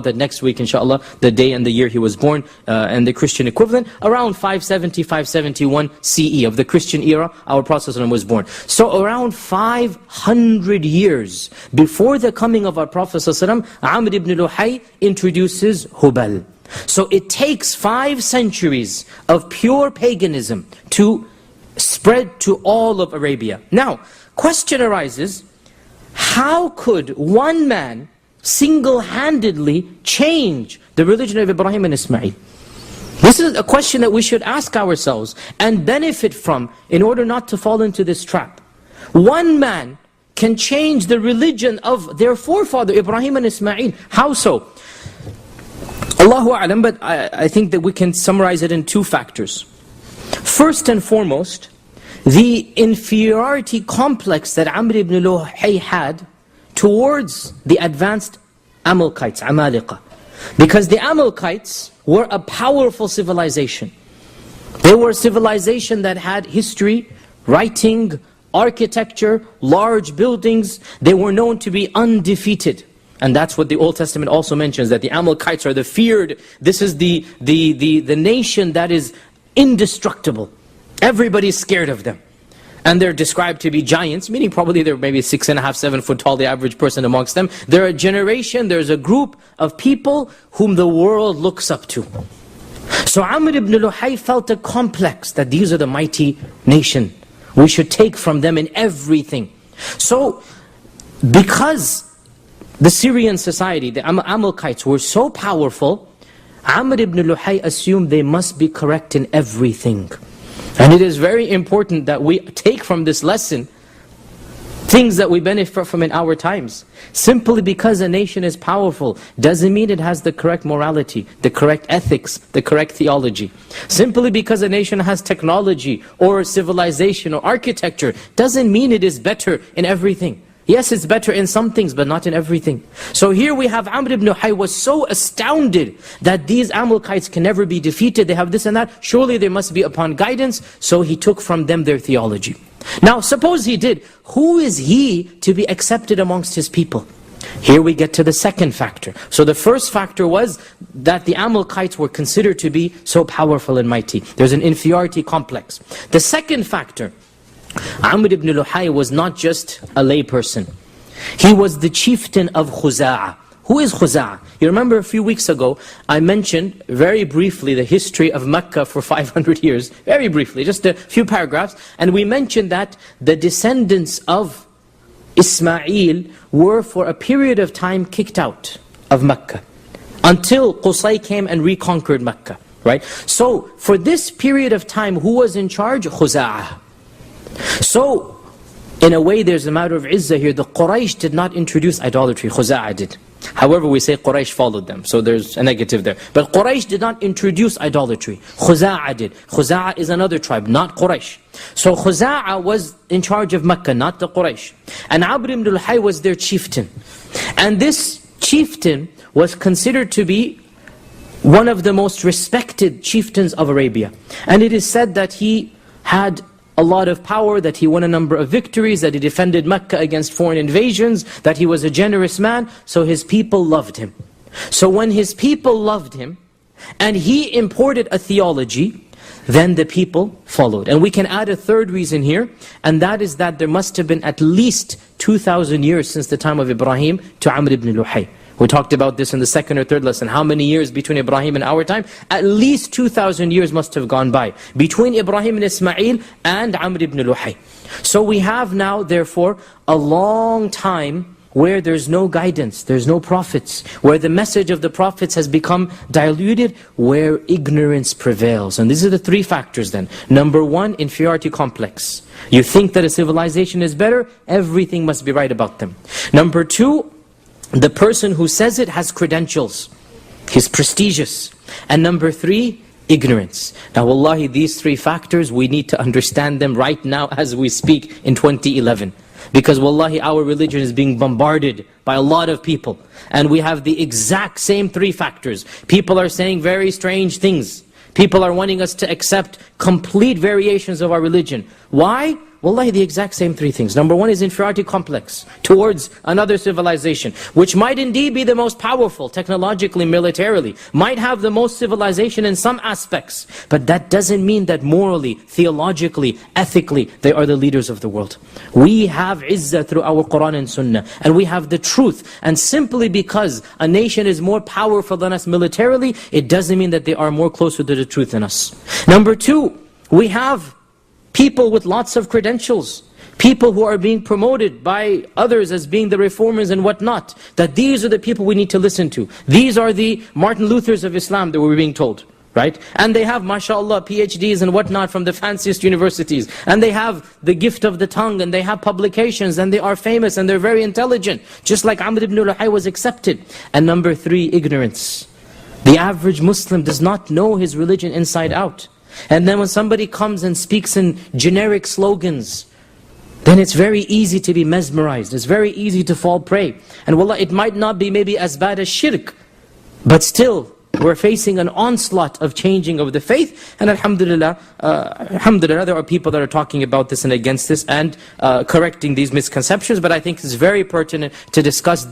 that next week, inshallah, the day and the year he was born, and the Christian equivalent, around 570, 571 CE of the Christian era, our Prophet was born. So around 500 years before the coming of our Prophet, Amr ibn Luhay introduces Hubal. So it takes 5 centuries of pure paganism to spread to all of Arabia. Now, question arises, how could one man single-handedly change the religion of Ibrahim and Ismail? This is a question that we should ask ourselves and benefit from in order not to fall into this trap. One man can change the religion of their forefather Ibrahim and Ismail. How so? Allahu A'lam, but I think that we can summarize it in 2 factors. First and foremost, the inferiority complex that Amr ibn Luhay had towards the advanced Amalekites, Amaliqa. Because the Amalekites were a powerful civilization. They were a civilization that had history, writing, architecture, large buildings. They were known to be undefeated. And that's what the Old Testament also mentions, that the Amalekites are the feared. This is the nation that is indestructible. Everybody's scared of them. And they're described to be giants, meaning probably they're maybe 6.5, 7 foot tall, the average person amongst them. They're a generation, there's a group of people whom the world looks up to. So Amr ibn Luhay felt a complex that these are the mighty nation. We should take from them in everything. So, because the Syrian society, the Amalekites were so powerful, Amr ibn Luhay assumed they must be correct in everything. And it is very important that we take from this lesson things that we benefit from in our times. Simply because a nation is powerful doesn't mean it has the correct morality, the correct ethics, the correct theology. Simply because a nation has technology or civilization or architecture doesn't mean it is better in everything. Yes, it's better in some things, but not in everything. So here we have Amr ibn Luhay was so astounded that these Amalekites can never be defeated, they have this and that, surely they must be upon guidance, so he took from them their theology. Now, suppose he did, who is he to be accepted amongst his people? Here we get to the second factor. So the first factor was that the Amalekites were considered to be so powerful and mighty. There's an inferiority complex. The second factor, Amr ibn Luhay was not just a lay person. He was the chieftain of Khuza'a. Who is Khuza'a? You remember a few weeks ago, I mentioned very briefly the history of Mecca for 500 years. Very briefly, just a few paragraphs. And we mentioned that the descendants of Ismail were for a period of time kicked out of Mecca. Until Qusay came and reconquered Mecca. Right? So, for this period of time, who was in charge? Khuza'a. So, in a way there's a matter of izzah here. The Quraysh did not introduce idolatry, Khuza'a did. However, we say Quraysh followed them, so there's a negative there. But Quraysh did not introduce idolatry, Khuza'a did. Khuza'a is another tribe, not Quraysh. So Khuza'a was in charge of Mecca, not the Quraysh. And Amr ibn Luhay was their chieftain. And this chieftain was considered to be one of the most respected chieftains of Arabia. And it is said that he had a lot of power, that he won a number of victories, that he defended Mecca against foreign invasions, that he was a generous man, so his people loved him. So when his people loved him, and he imported a theology, then the people followed. And we can add a third reason here, and that is that there must have been at least 2,000 years since the time of Ibrahim to Amr ibn Luhay. We talked about this in the second or third lesson. How many years between Ibrahim and our time? At least 2,000 years must have gone by between Ibrahim and Ismail and Amr ibn Luhay. So we have now, therefore, a long time where there's no guidance, there's no prophets, where the message of the prophets has become diluted, where ignorance prevails. And these are the 3 factors then. Number 1, inferiority complex. You think that a civilization is better, everything must be right about them. Number 2, the person who says it has credentials. He's prestigious. And number 3, ignorance. Now wallahi, these 3 factors, we need to understand them right now as we speak in 2011. Because wallahi, our religion is being bombarded by a lot of people. And we have the exact same 3 factors. People are saying very strange things. People are wanting us to accept complete variations of our religion. Why? Wallahi, the exact same three things. Number one is inferiority complex towards another civilization, which might indeed be the most powerful, technologically, militarily, might have the most civilization in some aspects, but that doesn't mean that morally, theologically, ethically, they are the leaders of the world. We have izzah through our Quran and Sunnah, and we have the truth, and simply because a nation is more powerful than us militarily, it doesn't mean that they are more closer to the truth than us. Number two, we have people with lots of credentials, people who are being promoted by others as being the reformers and whatnot, that these are the people we need to listen to. These are the Martin Luthers of Islam that we're being told, right? And they have, mashallah, PhDs and whatnot from the fanciest universities, and they have the gift of the tongue, and they have publications, and they are famous, and they're very intelligent, just like Amr ibn Luhay was accepted. And number three, ignorance. The average Muslim does not know his religion inside out. And then when somebody comes and speaks in generic slogans, then it's very easy to be mesmerized. It's very easy to fall prey. And wallah, it might not be maybe as bad as shirk, but still, we're facing an onslaught of changing of the faith. And alhamdulillah, there are people that are talking about this and against this and correcting these misconceptions. But I think it's very pertinent to discuss